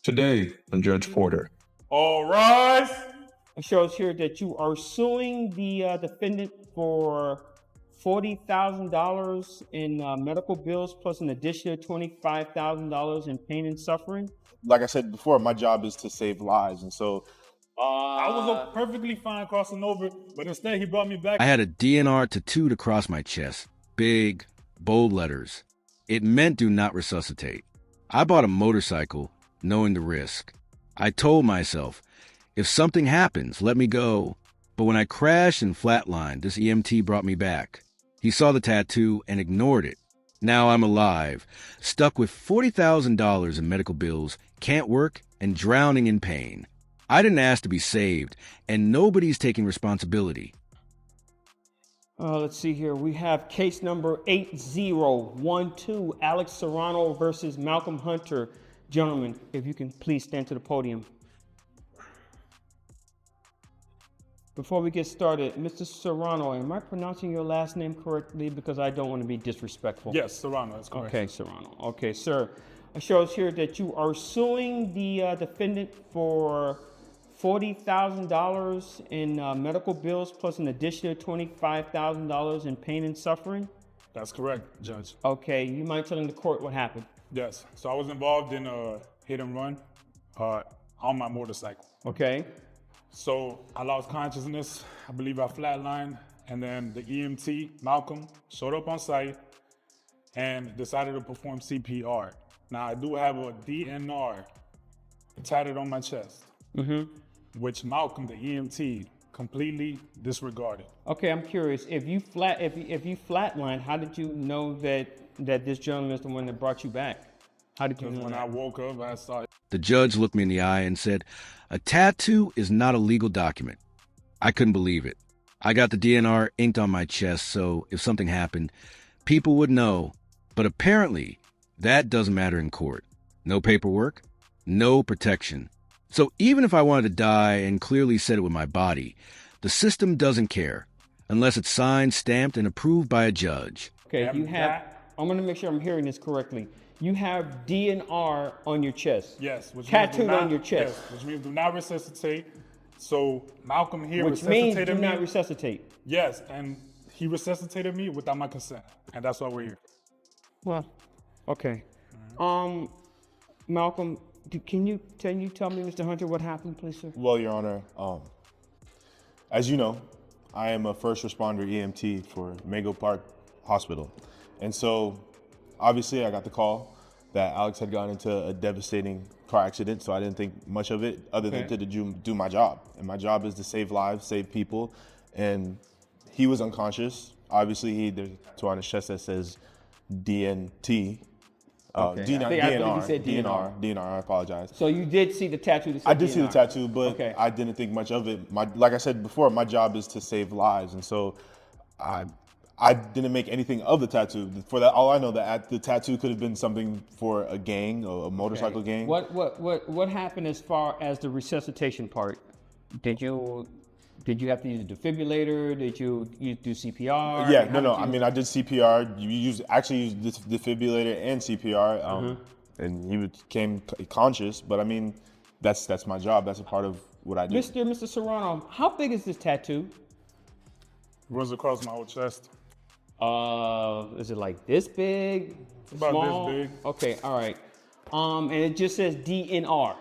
Today on Judge Porter. All rise. It shows here that you are suing the defendant for $40,000 in medical bills plus an additional $25,000 in pain and suffering. Like I said before, my job is to save lives, and so I was perfectly fine crossing over, but instead he brought me back. I had a DNR tattooed across my chest. Big, bold letters. It meant do not resuscitate. I bought a motorcycle, knowing the risk. I told myself, if something happens, let me go. But when I crashed and flatlined, this EMT brought me back. He saw the tattoo and ignored it. Now I'm alive, stuck with $40,000 in medical bills, can't work, and drowning in pain. I didn't ask to be saved, and nobody's taking responsibility. Let's see here. We have case number 8012, Alex Serrano versus Malcolm Hunter. Gentlemen, if you can please stand to the podium. Before we get started, Mr. Serrano, am I pronouncing your last name correctly? Because I don't want to be disrespectful. Yes, Serrano, that's correct. Okay, Serrano. Okay, sir. It shows here that you are suing the defendant for $40,000 in medical bills plus an additional $25,000 in pain and suffering. That's correct, Judge. Okay, you mind telling the court what happened? Yes, so I was involved in a hit and run on my motorcycle. Okay. So I lost consciousness. I believe I flatlined, and then the EMT, Malcolm, showed up on site and decided to perform CPR. Now I do have a DNR tatted on my chest, which Malcolm, the EMT, completely disregarded. Okay, I'm curious. If you flatlined, how did you know that this gentleman is the one that brought you back? How did you know When that? I woke up, I saw it. The judge looked me in the eye and said, "A tattoo is not a legal document." I couldn't believe it. I got the DNR inked on my chest, so if something happened, people would know. But apparently, that doesn't matter in court. No paperwork, no protection. So even if I wanted to die and clearly said it with my body, the system doesn't care unless it's signed, stamped, and approved by a judge. Okay, you have. I'm going to make sure I'm hearing this correctly. You have DNR on your chest. Yes, which tattooed means do not, on your chest. Yes, which means do not resuscitate. So Malcolm here Which means resuscitated do me. not resuscitate. Yes, and he resuscitated me without my consent, and that's why we're here. Well, okay. Malcolm, can you tell me, Mr. Hunter, what happened, please, sir? well, Your Honor, as you know, I am a first responder EMT for Mango Park Hospital, and so obviously I got the call that Alex had gotten into a devastating car accident, so I didn't think much of it other than to do my job, and my job is to save lives, save people, and he was unconscious. Obviously, there's a tattoo on his chest that says DNT. Okay. I believe he said DNR, I apologize. So you did see the tattoo that said I did see the DNR. tattoo, but Okay. I didn't think much of it. Like I said before, my job is to save lives, and so I didn't make anything of the tattoo. For that, all I know, the tattoo could have been something for a gang, or a motorcycle gang. What happened as far as the resuscitation part? Did you have to use a defibrillator? Did you do CPR? Yeah, no. I mean, I did CPR. You actually used this defibrillator and CPR, and he became conscious. But I mean, that's my job. That's a part of what I do. Mr. Serrano, how big is this tattoo? Runs across my whole chest. Is it like this big? About Small? this big. Okay, all right. And it just says DNR.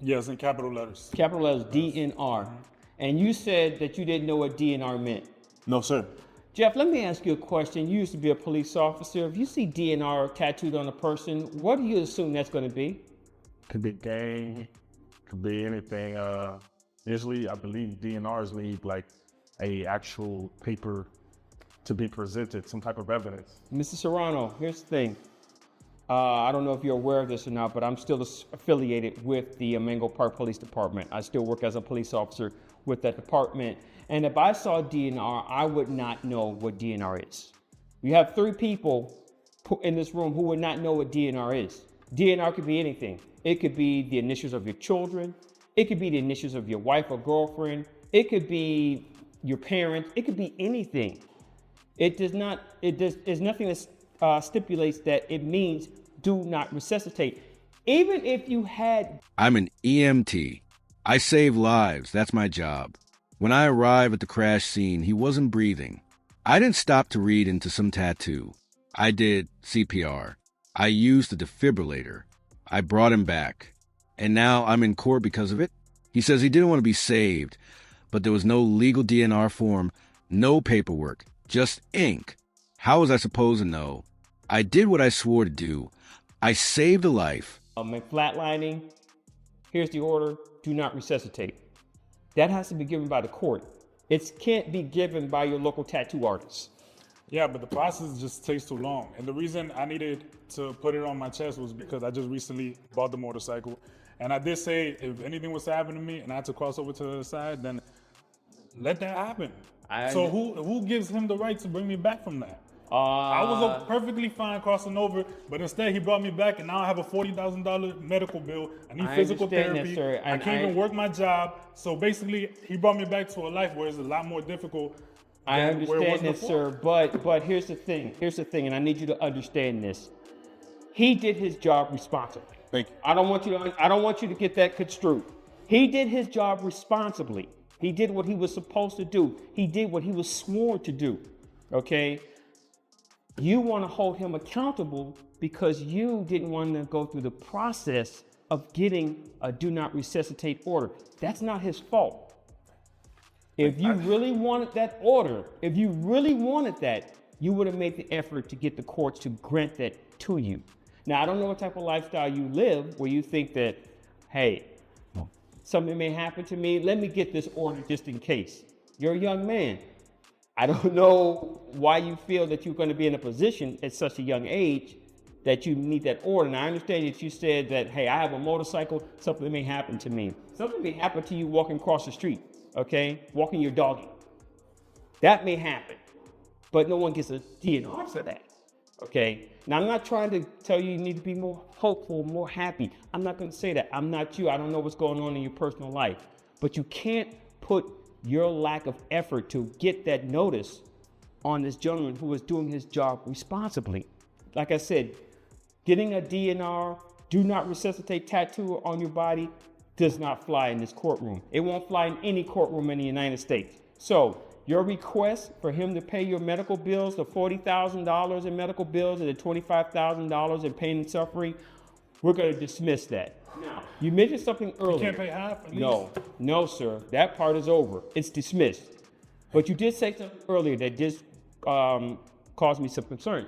Yes, in capital letters. Capital letters DNR. And you said that you didn't know what DNR meant. No, sir. Jeff, let me ask you a question. You used to be a police officer. If you see DNR tattooed on a person, what do you assume that's going to be? Could be gang, could be anything. Usually, I believe DNRs need like a actual paper to be presented, some type of evidence. Mr. Serrano, here's the thing. I don't know if you're aware of this or not, but I'm still affiliated with the Mango Park Police Department. I still work as a police officer with that department. And if I saw DNR, I would not know what DNR is. You have 3 people in this room who would not know what DNR is. DNR could be anything. It could be the initials of your children. It could be the initials of your wife or girlfriend. It could be your parents. It could be anything. There's nothing that stipulates that it means do not resuscitate. Even if you had, I'm an EMT. I save lives. That's my job. When I arrive at the crash scene, he wasn't breathing. I didn't stop to read into some tattoo. I did CPR. I used the defibrillator. I brought him back. And now I'm in court because of it? He says he didn't want to be saved, but there was no legal DNR form, no paperwork, just ink. How was I supposed to know? I did what I swore to do. I saved a life. flatlining, here's the order, do not resuscitate. That has to be given by the court. It can't be given by your local tattoo artist. Yeah, but the process just takes too long. And the reason I needed to put it on my chest was because I just recently bought the motorcycle. And I did say if anything was to happen to me and I had to cross over to the other side, then let that happen. So who gives him the right to bring me back from that? I was perfectly fine crossing over, but instead he brought me back, and now I have a $40,000 medical bill. I need physical therapy. That, sir. I can't even work my job. So basically, he brought me back to a life where it's a lot more difficult. I understand that, sir. But here's the thing. Here's the thing, and I need you to understand this. He did his job responsibly. Thank you. I don't want you to get that construed. He did his job responsibly. He did what he was supposed to do. He did what he was sworn to do. Okay? You want to hold him accountable because you didn't want to go through the process of getting a do not resuscitate order. That's not his fault. If you really wanted that order, if you really wanted that, you would have made the effort to get the courts to grant that to you. Now, I don't know what type of lifestyle you live where you think that, hey, something may happen to me. Let me get this order just in case. You're a young man. I don't know why you feel that you're going to be in a position at such a young age that you need that order. And I understand that you said that, hey, I have a motorcycle, something may happen to me. Something may happen to you walking across the street, okay? Walking your doggy. That may happen, but no one gets a DNR for that, okay? Now, I'm not trying to tell you need to be more hopeful, more happy. I'm not going to say that. I'm not you. I don't know what's going on in your personal life. But you can't put your lack of effort to get that notice on this gentleman who was doing his job responsibly. Like I said, getting a DNR, do not resuscitate tattoo on your body does not fly in this courtroom. It won't fly in any courtroom in the United States. So your request for him to pay your medical bills, the $40,000 in medical bills and the $25,000 in pain and suffering, we're going to dismiss that. Now, you mentioned something earlier. You can't pay half at least? No, sir. That part is over. It's dismissed. But you did say something earlier that just caused me some concern.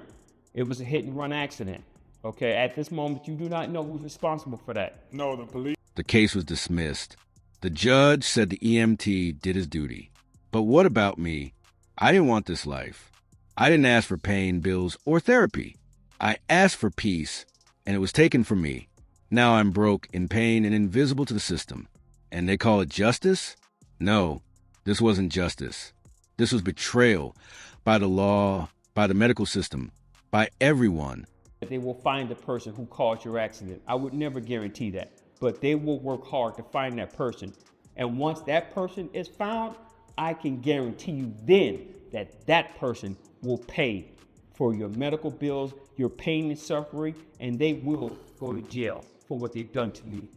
It was a hit and run accident. Okay, at this moment, you do not know who's responsible for that. No, the police. The case was dismissed. The judge said the EMT did his duty. But what about me? I didn't want this life. I didn't ask for pain, bills, or therapy. I asked for peace, and it was taken from me. Now I'm broke, in pain, and invisible to the system. And they call it justice? No, this wasn't justice. This was betrayal by the law, by the medical system, by everyone. They will find the person who caused your accident. I would never guarantee that, but they will work hard to find that person. And once that person is found, I can guarantee you then that that person will pay for your medical bills, your pain and suffering, and they will go to jail for what they've done to me.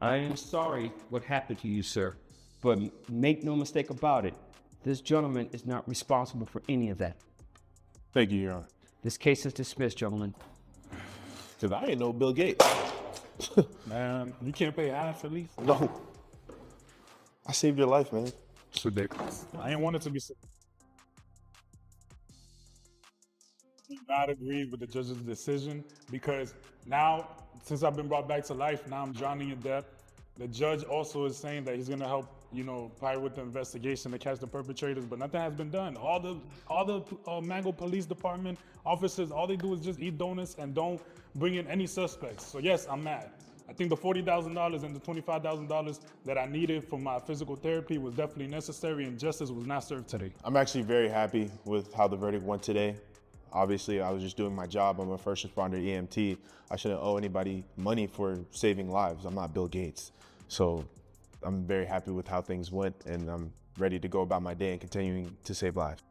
I am sorry what happened to you, sir, but make no mistake about it. This gentleman is not responsible for any of that. Thank you, Your Honor. This case is dismissed, gentlemen. Because I ain't no Bill Gates. Man, you can't pay half at least? No. I saved your life, man. It's ridiculous. I ain't want it to be. Do not agree with the judge's decision because now, since I've been brought back to life, now I'm drowning in debt. The judge also is saying that he's going to help, probably with the investigation to catch the perpetrators, but nothing has been done. All the Mango Police Department officers, all they do is just eat donuts and don't bring in any suspects. So yes, I'm mad. I think the $40,000 and the $25,000 that I needed for my physical therapy was definitely necessary, and justice was not served today. I'm actually very happy with how the verdict went today. Obviously, I was just doing my job. I'm a first responder EMT. I shouldn't owe anybody money for saving lives. I'm not Bill Gates. So I'm very happy with how things went, and I'm ready to go about my day and continuing to save lives.